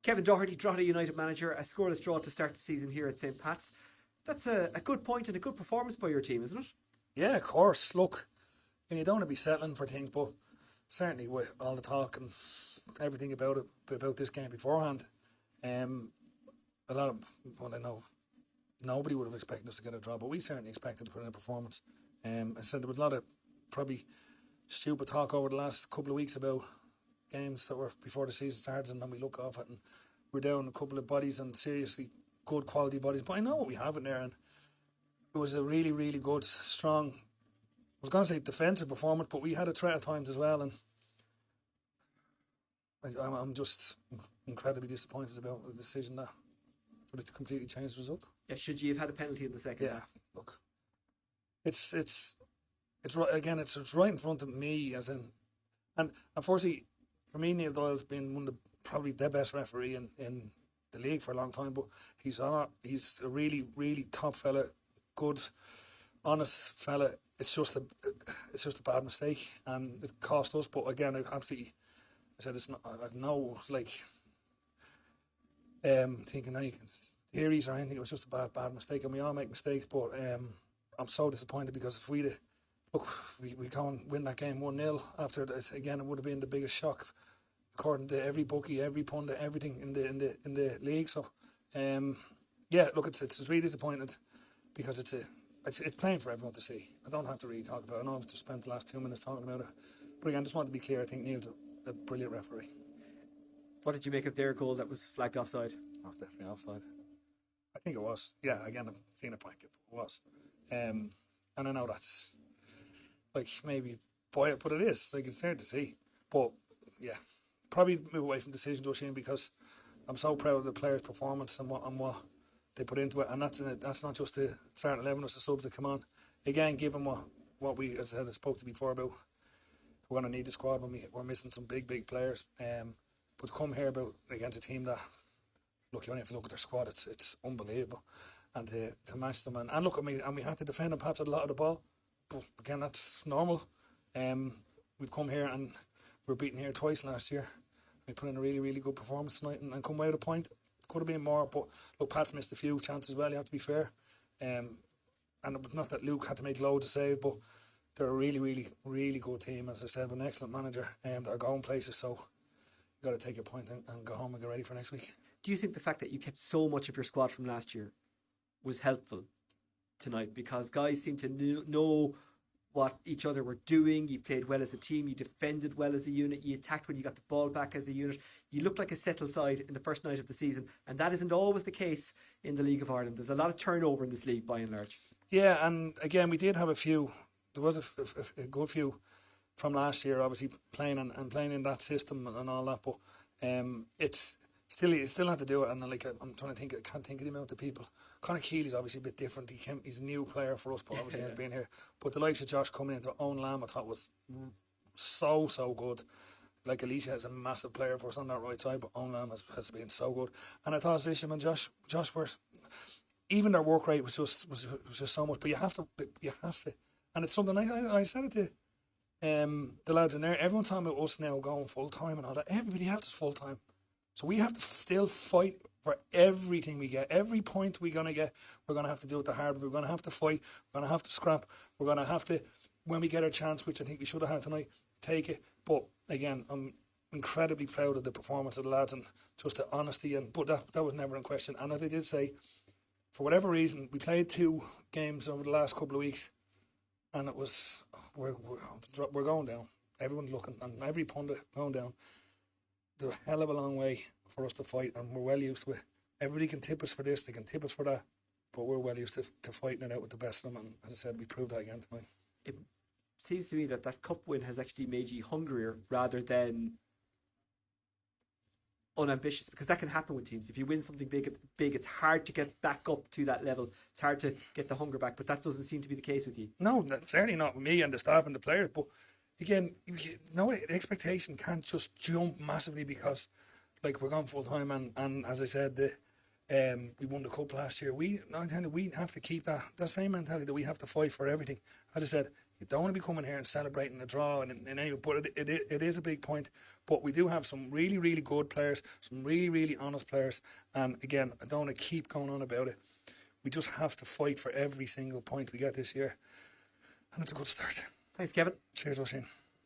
Kevin Doherty, Drogheda United manager, a scoreless draw to start the season here at St. Pat's. That's a good point and a good performance by your team, isn't it? Yeah, of course. Look, and you don't want to be settling for things, but certainly with all the talk and everything about this game beforehand, a lot of, well, I know nobody would have expected us to get a draw, but we certainly expected to put in a performance. I said there was a lot of probably stupid talk over the last couple of weeks about games that were before the season started, and then we look off it and we're down a couple of bodies and seriously good quality bodies. But I know what we have in there, and it was a really, really good, strong, I was going to say defensive performance, but we had a threat at times as well, and I'm just incredibly disappointed about the decision that for it to completely change the result. Yeah, should you have had a penalty in the second half? Look, it's right again. It's right in front of me, as in, and unfortunately for me, Neil Doyle's been one of probably the best referee in the league for a long time. But he's a really, really top fella, good, honest fella. It's just a bad mistake, and it cost us. But again, I said it's not. I've no thinking any theories or anything. It was just a bad mistake, and we all make mistakes. But I'm so disappointed because if we go and win that game 1-0 after this, again, it would have been the biggest shock according to every bookie, every pundit, everything in the league. So look, it's really disappointed because it's plain for everyone to see. I don't have to really talk about it. I know I've just spent the last 2 minutes talking about it, but again, I just want to be clear. I think Neil's a brilliant referee. What did you make of their goal that was flagged offside? Oh, definitely offside. I think it was. Yeah, again, I've seen a point. It was. And I know that's like maybe boy, but it is. Like, it's there to see. But yeah, probably move away from decision, Oisin, because I'm so proud of the players' performance and what they put into it. And that's not just the starting 11, it's the subs that come on. Again, given what we, as I said, I spoke to before about, we're going to need the squad when we're missing some big players. But to come here against a team that, look, you only have to look at their squad, it's unbelievable. And to match them, and look at me, and we had to defend and patch a lot of the ball. But again, that's normal. We've come here and we were beaten here twice last year. We put in a really, really good performance tonight and come away with a point. Could have been more, but look, Pat's missed a few chances as well, you have to be fair. And not that Luke had to make loads of saves, but they're a really, really, really good team, as I said, with an excellent manager that are going places. So you've got to take your point and go home and get ready for next week. Do you think the fact that you kept so much of your squad from last year was helpful tonight? Because guys seem to know what each other were doing. You played well as a team, you defended well as a unit, you attacked when you got the ball back as a unit. You looked like a settled side in the first night of the season, and that isn't always the case in the League of Ireland. There's a lot of turnover in this league by and large. Yeah, and again, we did have a few. There was a good few from last year, obviously playing in that system and all that. But it's still, you still have to do it. And like, I'm trying to think, I can't think of the amount of people. Conor Keely's obviously a bit different. He's a new player for us, but obviously has been here. But the likes of Josh coming into Owen Lamb, I thought was so good. Like, Alicia is a massive player for us on that right side, but Owen Lamb has been so good. And I thought Zisham and Josh were, even their work rate was just so much. But you have to, and it's something I said it to the lads in there. Everyone's talking about us now going full time and all that. Everybody else is full time, so we have to still fight for everything we get. Every point we're gonna get, we're gonna have to do it the hard way. We're gonna have to fight. We're gonna have to scrap. We're gonna have to, when we get our chance, which I think we should have had tonight, take it. But again, I'm incredibly proud of the performance of the lads and just the honesty. But that was never in question. And as I did say, for whatever reason, we played 2 games over the last couple of weeks, and it was we're going down. Everyone's looking, and every pundit going down. There's a hell of a long way for us to fight, and we're well used to it. Everybody can tip us for this, they can tip us for that, but we're well used to fighting it out with the best of them. And as I said, we proved that again tonight. It seems to me that cup win has actually made you hungrier rather than unambitious, because that can happen with teams. If you win something big, it's hard to get back up to that level. It's hard to get the hunger back, but that doesn't seem to be the case with you. No, that's certainly not with me and the staff and the players. But again, the expectation can't just jump massively because, like, we're gone full time, and as I said, we won the cup last year. We have to keep that same mentality that we have to fight for everything. As I said, You don't want to be coming here and celebrating a draw. And anyway, but it is a big point. But we do have some really, really good players, some really, really honest players. And again, I don't want to keep going on about it. We just have to fight for every single point we get this year. And it's a good start. Thanks, Kevin. Cheers, Oisin.